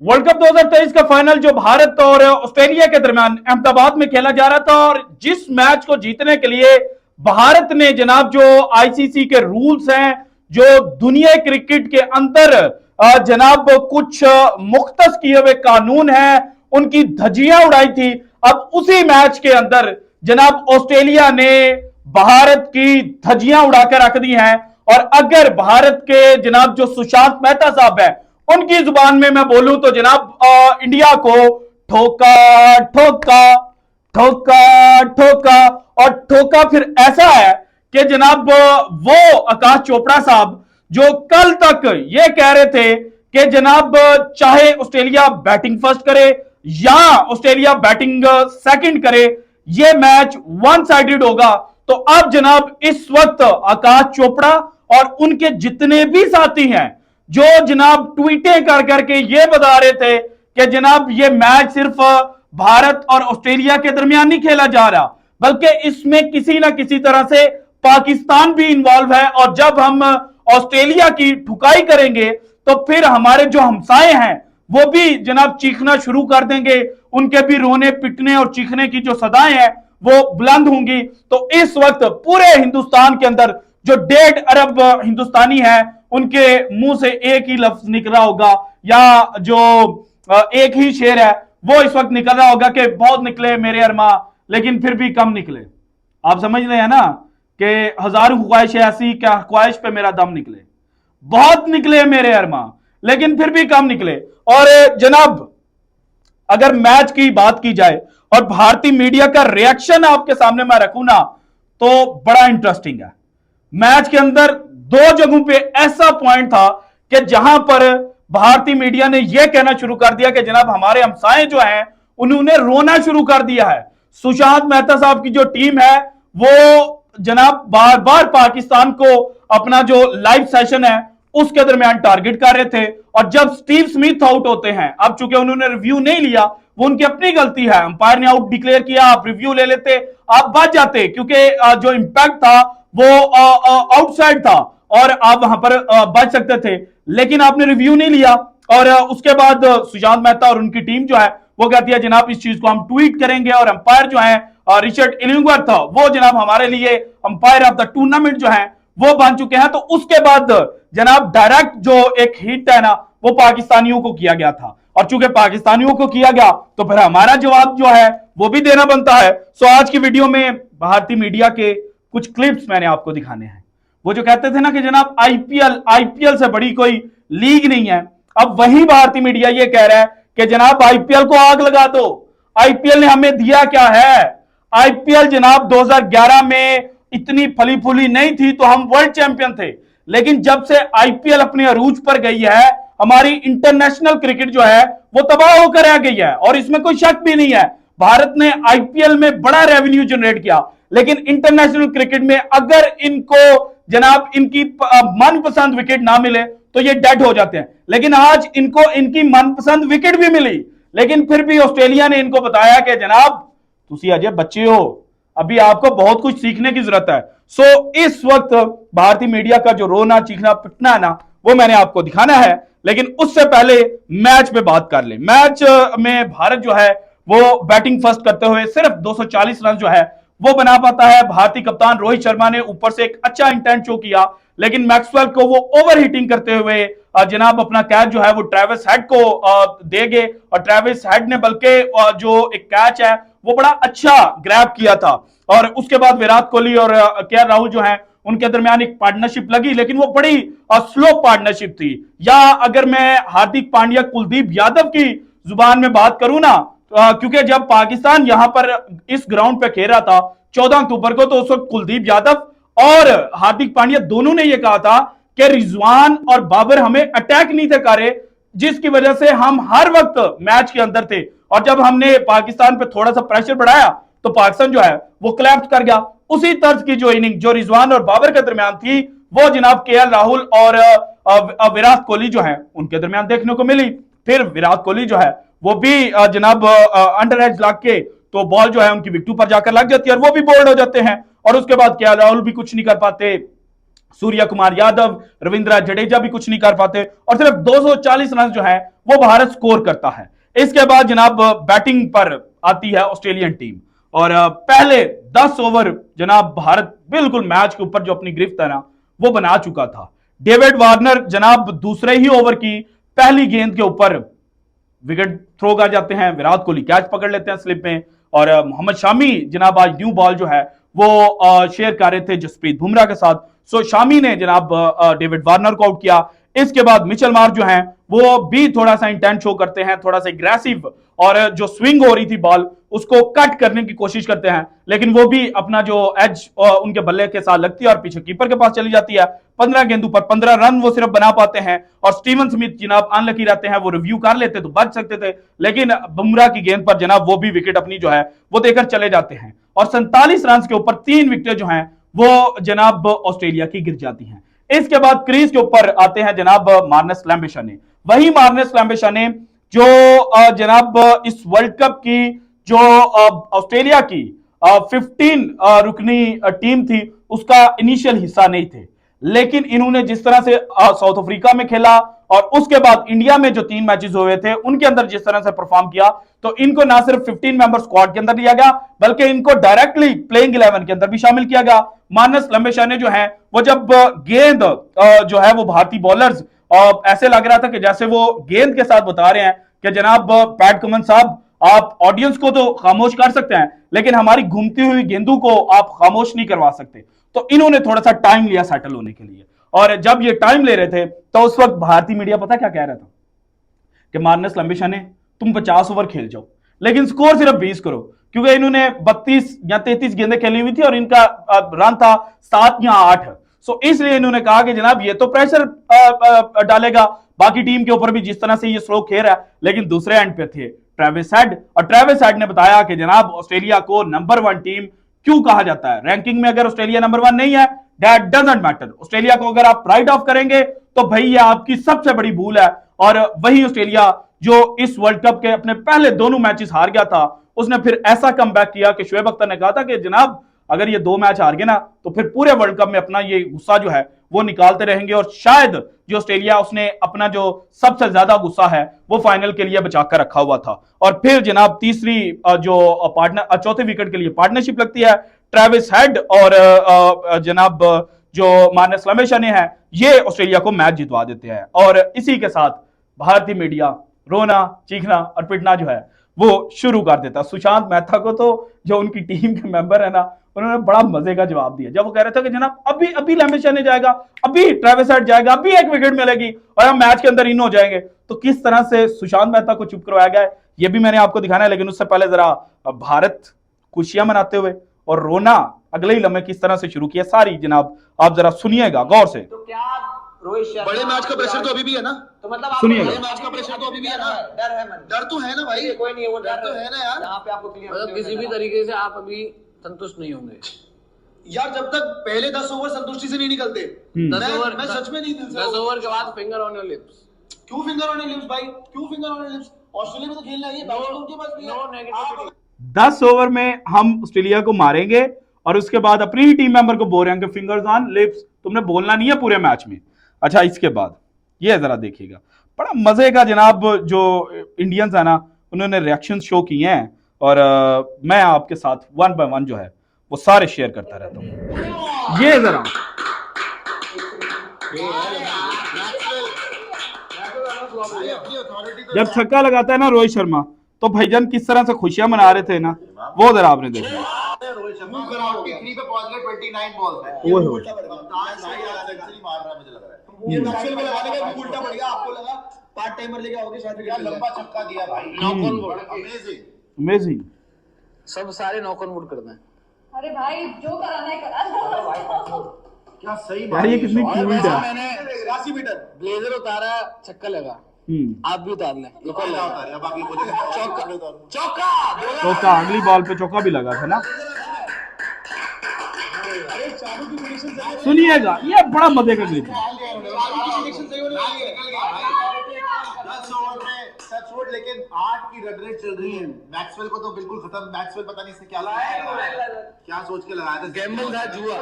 World cup 2023 का final जो भारत और ऑस्ट्रेलिया के दरमियान अहमदाबाद में खेला जा रहा था, और जिस मैच को जीतने के लिए भारत ने जनाब जो आईसीसी के रूल्स हैं, जो दुनिया क्रिकेट के अंदर जनाब कुछ मुख्तस किए हुए कानून हैं, उनकी धज्जियां उड़ाई थी। अब उसी मैच के अंदर जनाब ऑस्ट्रेलिया ने भारत की धज्जियां उड़ाकर रख दी हैं। और अगर भारत के जनाब जो सुशांत मेहता साहब है, उनकी जुबान में मैं बोलूं तो जनाब इंडिया को ठोका ठोका ठोका ठोका, और ठोका फिर ऐसा है कि जनाब वो आकाश चोपड़ा साहब जो कल तक ये कह रहे थे कि जनाब चाहे ऑस्ट्रेलिया बैटिंग फर्स्ट करे या ऑस्ट्रेलिया बैटिंग सेकंड करे, ये मैच वन साइडेड होगा। तो अब जनाब इस वक्त आकाश चोपड़ा और उनके जितने भी साथी हैं, जो जनाब ट्वीटें कर करके ये बता रहे थे कि जनाब ये मैच सिर्फ भारत और ऑस्ट्रेलिया के दरमियान नहीं खेला जा रहा, बल्कि इसमें किसी ना किसी तरह से पाकिस्तान भी इंवॉल्व है। और जब हम ऑस्ट्रेलिया की ठुकाई करेंगे तो फिर हमारे जो हमसाए हैं वो भी जनाब चीखना शुरू कर देंगे, उनके भी रोने पिटने और चीखने की जो सदाएं हैं वो बुलंद होंगी। तो इस वक्त पूरे हिंदुस्तान के अंदर जो 1.5 अरब हिंदुस्तानी है, उनके मुंह से एक ही लफ्ज निकल रहा होगा, या जो एक ही शेर है वो इस वक्त निकल रहा होगा कि बहुत निकले मेरे अरमा लेकिन फिर भी कम निकले। आप समझ रहे हैं ना कि हजारों ख्वाहिश ऐसी क्या ख्वाहिश पे मेरा दम निकले, बहुत निकले मेरे अरमा लेकिन फिर भी कम निकले। और जनाब अगर मैच की बात की जाए और भारतीय मीडिया का रिएक्शन आपके सामने मैं रखूं ना, तो बड़ा इंटरेस्टिंग है। मैच के अंदर दो जगहों पे ऐसा पॉइंट था कि जहां पर भारतीय मीडिया ने यह कहना शुरू कर दिया कि जनाब हमारे हमसाए जो हैं उन्होंने रोना शुरू कर दिया है। सुशांत मेहता साहब की जो टीम है वो जनाब बार बार पाकिस्तान को अपना जो लाइव सेशन है उसके दरमियान टारगेट कर रहे थे। और जब स्टीव स्मिथ आउट होते हैं, अब चूंकि उन्होंने रिव्यू नहीं लिया, वो उनकी अपनी गलती है, अंपायर ने आउट डिक्लेयर किया, आप रिव्यू ले लेते, आप बच जाते, क्योंकि जो इंपैक्ट था वो आउटसाइड था और आप वहां पर बच सकते थे, लेकिन आपने रिव्यू नहीं लिया। और उसके बाद सुशांत मेहता और उनकी टीम जो है वो कहती है जनाब इस चीज को हम ट्वीट करेंगे, और अंपायर जो है रिचर्ड इलिंगवर्थ वो जनाब हमारे लिए अंपायर ऑफ द टूर्नामेंट जो है वो बन चुके हैं। तो उसके बाद जनाब डायरेक्ट जो एक हिट है ना वो पाकिस्तानियों को किया गया था, और चूंकि पाकिस्तानियों को किया गया तो फिर हमारा जवाब जो है वो भी देना बनता है। सो आज की वीडियो में भारतीय मीडिया के कुछ क्लिप्स मैंने आपको दिखाने हैं। वो जो कहते थे ना कि जनाब आईपीएल से बड़ी कोई लीग नहीं है, अब वही भारतीय मीडिया ये कह रहा है कि जनाब आईपीएल को आग लगा दो। आईपीएल ने हमें दिया क्या है? आईपीएल जनाब 2011 में इतनी फली फूली नहीं थी तो हम वर्ल्ड चैंपियन थे, लेकिन जब से आईपीएल अपने अरूज पर गई है, हमारी इंटरनेशनल क्रिकेट जो है वो तबाह होकर रह गई है। और इसमें कोई शक भी नहीं है, भारत ने आईपीएल में बड़ा रेवेन्यू जनरेट किया, लेकिन इंटरनेशनल क्रिकेट में अगर इनको जनाब इनकी मनपसंद विकेट ना मिले तो ये डेड हो जाते हैं। लेकिन आज इनको इनकी मनपसंद विकेट भी मिली, लेकिन फिर भी ऑस्ट्रेलिया ने इनको बताया कि जनाब तुसी अजय बच्चे हो, अभी आपको बहुत कुछ सीखने की जरूरत है। सो इस वक्त भारतीय मीडिया का जो रोना चीखना पिटना है ना वो मैंने आपको दिखाना है, लेकिन उससे पहले मैच पे बात कर ले। मैच में भारत जो है वो बैटिंग फर्स्ट करते हुए सिर्फ 240 रन जो है वो बना पाता है। भारतीय कप्तान रोहित शर्मा ने ऊपर से एक अच्छा इंटेंट शो किया, लेकिन मैक्सवेल को वो ओवर हिटिंग करते हुए जनाब अपना कैच जो है वो ट्रेविस हेड को देंगे, और ट्रेविस हेड ने बल्कि जो एक कैच है वो बड़ा अच्छा ग्रैब किया था। और उसके बाद विराट कोहली और केएल राहुल जो है उनके दरमियान एक पार्टनरशिप लगी, लेकिन वो बड़ी स्लो पार्टनरशिप थी। या अगर मैं हार्दिक पांड्या कुलदीप यादव की जुबान में बात करूं ना, क्योंकि जब पाकिस्तान यहां पर इस ग्राउंड पे खेल रहा था 14 अक्टूबर को, तो उस वक्त कुलदीप यादव और हार्दिक पांड्या दोनों ने यह कहा था कि रिजवान और बाबर हमें अटैक नहीं थे कर रहे, जिसकी वजह से हम हर वक्त मैच के अंदर थे, और जब हमने पाकिस्तान पे थोड़ा सा प्रेशर बढ़ाया तो पाकिस्तान जो है वो क्लैप्स कर गया। उसी तर्ज की जो इनिंग जो रिजवान और बाबर के दरमियान थी वो जनाब केएल राहुल और विराट कोहली जो है उनके दरमियान देखने को मिली। फिर विराट कोहली जो है वो भी जनाब अंडर एज लग के तो बॉल जो है उनकी विकेट पर जाकर लग जाती है और वो भी बोल्ड हो जाते हैं, और उसके बाद केएल राहुल भी कुछ नहीं कर पाते। सूर्य कुमार यादव, रविंद्र जडेजा भी कुछ नहीं कर पाते और सिर्फ 240 रन जो है वो भारत स्कोर करता है। इसके बाद जनाब बैटिंग पर आती है ऑस्ट्रेलियन टीम और पहले 10 ओवर जनाब भारत बिल्कुल मैच के ऊपर जो अपनी गिरफ्त है ना वो बना चुका था। डेविड वार्नर जनाब दूसरे ही ओवर की पहली गेंद के ऊपर विकेट थ्रो कर जाते हैं, विराट कोहली कैच पकड़ लेते हैं स्लिप में और मोहम्मद शामी जनाब आज न्यू बॉल जो है वो शेयर कर रहे थे जसप्रीत बुमराह के साथ। सो शामी ने जनाब डेविड वार्नर को आउट किया। इसके बाद मिचेल मार्श जो हैं वो भी थोड़ा सा इंटेंट शो करते हैं, थोड़ा सा एग्रेसिव और जो स्विंग हो रही थी बॉल उसको कट करने की कोशिश करते हैं, लेकिन वो भी अपना जो एज उनके बल्ले के साथ लगती है और पीछे कीपर के पास चली जाती है। 15 गेंदों पर 15 रन वो सिर्फ बना पाते हैं और स्टीवन स्मिथ जनाब अनलकी रहते हैं, वो रिव्यू कर लेते तो बच सकते थे, लेकिन बुमराह की गेंद पर जनाब वो भी विकेट अपनी जो है वो देकर चले जाते हैं और 47 रन के ऊपर 3 विकेट जो हैं वो जनाब ऑस्ट्रेलिया की गिर जाती हैं। इसके बाद क्रीज के ऊपर आते हैं जनाब मार्नस लैम्बेशाने। वही मार्नस लैम्बेशाने जो जनाब इस वर्ल्ड कप की जो ऑस्ट्रेलिया की 15 रुकनी टीम थी उसका इनिशियल हिस्सा नहीं थे, लेकिन इन्होंने जिस तरह से साउथ अफ्रीका में खेला और उसके बाद इंडिया में जो 3 मैचेस हुए थे उनके अंदर जिस तरह से परफॉर्म किया तो इनको ना सिर्फ 15 मेंबर स्क्वाड के अंदर लिया गया बल्कि इनको डायरेक्टली प्लेइंग 11 के अंदर भी शामिल किया गया। मानस लंबेशाने जो है वो जब गेंद जो है वो भारतीय बॉलर्स ऐसे लग रहा था कि जैसे वो गेंद के साथ बता रहे हैं कि जनाब पैट कमन साहब आप ऑडियंस को तो खामोश कर सकते हैं लेकिन हमारी घूमती हुई गेंदों को आप खामोश नहीं करवा सकते। तो इन्होंने थोड़ा सा टाइम लिया सेटल होने के लिए और जब ये टाइम ले रहे थे तो उस वक्त भारतीय मीडिया पता क्या कह रहा था कि मार्नस लंबेशाने तुम 50 ओवर खेल जाओ लेकिन स्कोर सिर्फ 20 करो, क्योंकि इन्होंने 32 या 33 गेंदें खेली हुई थी और इनका रन था 7 या 8। सो इसलिए इन्होंने कहा कि जनाब ये तो प्रेशर डालेगा बाकी टीम के ऊपर भी जिस तरह से ये स्लो खेल रहा है, लेकिन दूसरे एंड पे थे ट्रेविस हेड और ट्रेविस हेड ने बताया कि जनाब ऑस्ट्रेलिया को नंबर 1 टीम क्यों कहा जाता है। रैंकिंग में अगर ऑस्ट्रेलिया नंबर 1 नहीं है दैट डजंट मैटर, ऑस्ट्रेलिया को अगर आप राइट ऑफ करेंगे तो भैया आपकी सबसे बड़ी भूल है। और वही ऑस्ट्रेलिया जो इस वर्ल्ड कप के अपने पहले दोनों मैचेस हार गया था उसने फिर ऐसा कमबैक किया कि शुएब अख्तर ने कहा था कि जनाब अगर ये 2 मैच हार गए ना तो फिर पूरे वर्ल्ड कप में अपना ये गुस्सा जो है वो निकालते रहेंगे और शायद जो ऑस्ट्रेलिया उसने अपना जो सबसे ज्यादा गुस्सा है वो फाइनल के लिए बचा कर रखा हुआ था। और फिर जनाब तीसरी जो पार्टनर चौथे विकेट के लिए पार्टनरशिप लगती है ट्रेविस हेड और जनाब जो मार्नस लंबेशाने हैं ये ऑस्ट्रेलिया को मैच जितवा देते हैं और इसी के साथ भारतीय मीडिया रोना चीखना और पिटना जो है वो शुरू कर देता। सुशांत मेहता को तो जो उनकी टीम के मेंबर है ना उन्होंने बड़ा मजे का जवाब दिया जब वो कह रहे थे कि जनाब अभी लंबेशाने जाएगा, अभी ट्रेविस हेड जाएगा, अभी 1 विकेट मिलेगी और हम मैच के अंदर इन हो जाएंगे। तो किस तरह से सुशांत मेहता को चुप करवाया गया है ये भी मैंने आपको दिखाना है, लेकिन उससे पहले जरा भारत खुशियां मनाते हुए और रोना अगले ही लम्हे किस तरह से शुरू किया सारी जनाब आप जरा सुनिएगा गौर से। तो क्या रोहित शर्मा बड़े मैच का प्रेशर तो अभी भी है ना, तो मतलब सुनिए बड़े मैच का प्रेशर तो अभी भी है ना, डर है मन, डर तो है ना भाई, कोई नहीं है वो डर तो है ना यार। यहाँ पे आपको क्लियर मतलब किसी भी तरीके से आप अभी संतुष्ट नहीं होंगे यार जब तक पहले 10 ओवर संतुष्टि से नहीं निकलते। 10 ओवर मैं सच में नहीं 10 ओवर के बाद फिंगर ऑन योर लिप्स। क्यों फिंगर ऑन लिप्स भाई, क्यों फिंगर ऑन लिप्स? ऑस्ट्रेलिया में तो खेलना है, बैटिंग उनके पास भी है। No negativity. 10 ओवर में हम ऑस्ट्रेलिया को मारेंगे और उसके बाद अपनी ही टीम मेंबर को बोल रहे हैं कि फिंगर्स ऑन लिप्स, तुमने बोलना नहीं है पूरे मैच में। अच्छा इसके बाद ये जरा देखिएगा बड़ा मजे का जनाब जो इंडियंस है ना उन्होंने रिएक्शन शो किए हैं और मैं आपके साथ 1 by 1 जो है वो सारे शेयर करता रहता हूं। ये जरा जब छक्का लगाता है ना रोहित शर्मा तो भाईजान किस तरह से खुशियां मना रहे थे ना वो जरा आपने देखा। रोहित शर्मा ग्राउंड के 3 पे पहुंच गए 29 बॉल पे। ओए ये उल्टा पड़ गया, सेंचुरी मार रहा है मुझे लग रहा है। ये दक्षिण में लगाने का उल्टा पड़ गया, आपको लगा पार्ट टाइमर लेके आओगे शायद विकेट लंबा छक्का दिया भाई, knock on board, amazing amazing. सब सारे नॉक ऑन वुड करते हैं। अरे भाई जो कराना है करा दो। क्या सही यार बात ये कितनी क्यूट है। मैंने 83 मीटर ब्लेजर उतारा छक्का लगा, आप भी उतार लें। लोकल उतार या बाकी मुझे चौका चौका अगली बॉल पे चौका भी लगा था ना। अरे चालू की प्रेडिक्शन सही है, सुनिएगा ये बड़ा मजे का क्लिप है। चालू की प्रेडिक्शन सही होने वाली है। 10 ओवर में सच लेकिन 8 की रन रेट चल रही है। मैक्सवेल को तो बिल्कुल खत्म। मैक्सवेल पता नहीं इसने क्या सोच के लगाया था। गैम्बल था, जुआ।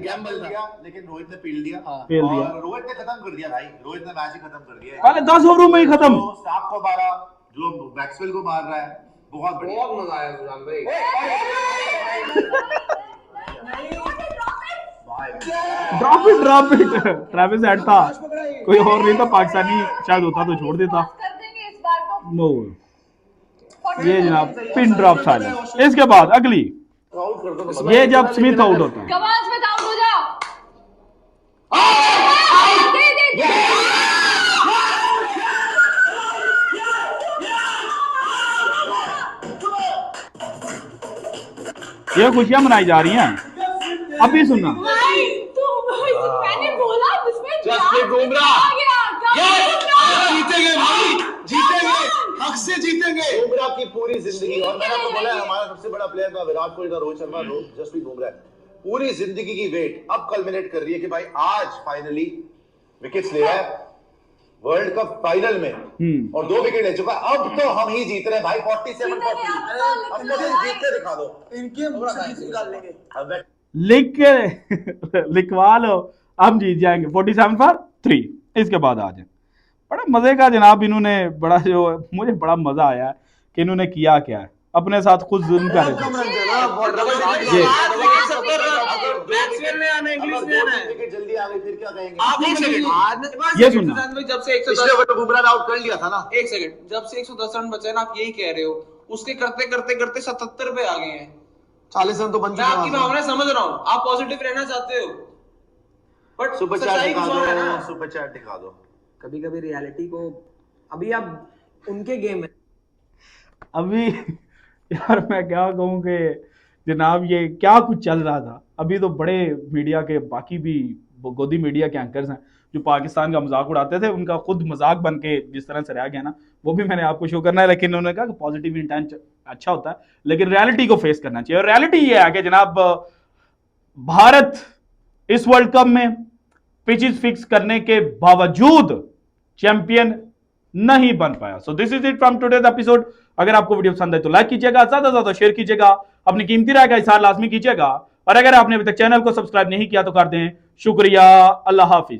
गैम्बल था, लेकिन रोहित ने फील्ड दिया फील्ड दिया। और रोहित ने खत्म कर दिया भाई। रोहित ने मैच ही खत्म कर दिया। पहले 10 ओवरों में ही खत्म। जो स्टाफ को मारा, जो मैक्सवेल को मार रहा है, बहुत बढ़िया। बहुत मजा आया सुजान भाई। ड्रॉप इट ट्रेविस हेड था, कोई और नहीं था पाकिस्तानी, शायद होता तो छोड़ देता। कर देंगे इस बार तो। वो ये जनाब पिन ड्रॉप साइलेंस। इसके बाद अगली, ये जब स्मिथ आउट होता है। कमाल में आउट हो जा। दे दे दे। ये खुशियां मनाई जा रही हैं। अभी सुनना, भाई मैंने बोला उसमें जसप्रीत बुमराह। आ गया। जीतेंगे भाई, जीतेंगे, हक से जीतेंगे। बुमराह की पूरी जिंदगी, और मैंने आपको बोला है हमारा सबसे बड़ा प्लेयर था विराट कोहली, रोहित शर्मा, जसप्रीत बुमराह, पूरी जिंदगी की वेट अब कल्मिनेट कर रही है कि भाई आज फाइनली विकेट्स ले रहा है वर्ल्ड कप फाइनल में, और 2 विकेट ले चुका। अब तो हम ही जीत रहे हैं भाई। 47-40 अब मुझे जीत के दिखा दो। इनके मुंह से किसी निकाल लेंगे। अब लिख के लिखवा लो, हम जीत जाएंगे 47-3। इसके बाद आ जाए, बड़ा मजे का जनाब इन्होंने, बड़ा जो मुझे बड़ा मजा आया है कि इन्होंने किया क्या है, अपने साथ खुद जुल्म कर रहे जल्दी आ गई, फिर क्या कहेंगे? ये सुनना, जब से 110 बुमराह आउट कर लिया था ना, 1 सेकंड, जब से 110 रन बचे ना, आप यही कह रहे हो, उसके करते करते करते 77 पे आ गए हैं। 40 रन तो बन मैं आपकी भावना समझ रहा हूँ, आप पॉजिटिव रहना चाहते हो, बट सुपर चैट दिखा दो, सुपर चैट दिखा दो। कभी कभी रियलिटी को, अभी आप उनके गेम है अभी यार मैं क्या कहूँ कि जनाब ये क्या कुछ चल रहा था। अभी तो बड़े मीडिया के बाकी भी गोदी मीडिया के एंकर्स हैं जो पाकिस्तान का मजाक उड़ाते थे, उनका खुद मजाक बन के जिस तरह से रह गया ना, वो भी मैंने आपको शो करना है। लेकिन उन्होंने कहा कि पॉजिटिव इंटेंट अच्छा होता है, लेकिन रियलिटी को फेस करना चाहिए। और रियलिटी ये है कि जनाब भारत इस वर्ल्ड कप में पिचेस फिक्स करने के बावजूद चैंपियन नहीं बन पाया। So this is it from today's episode. अगर आपको वीडियो पसंद है तो लाइक कीजिएगा, ज्यादा से ज्यादा शेयर कीजिएगा, अपनी कीमती राय का इज़हार लाजमी कीजिएगा, और अगर आपने अभी तक चैनल को सब्सक्राइब नहीं किया तो कर दें। शुक्रिया, अल्लाह हाफिज।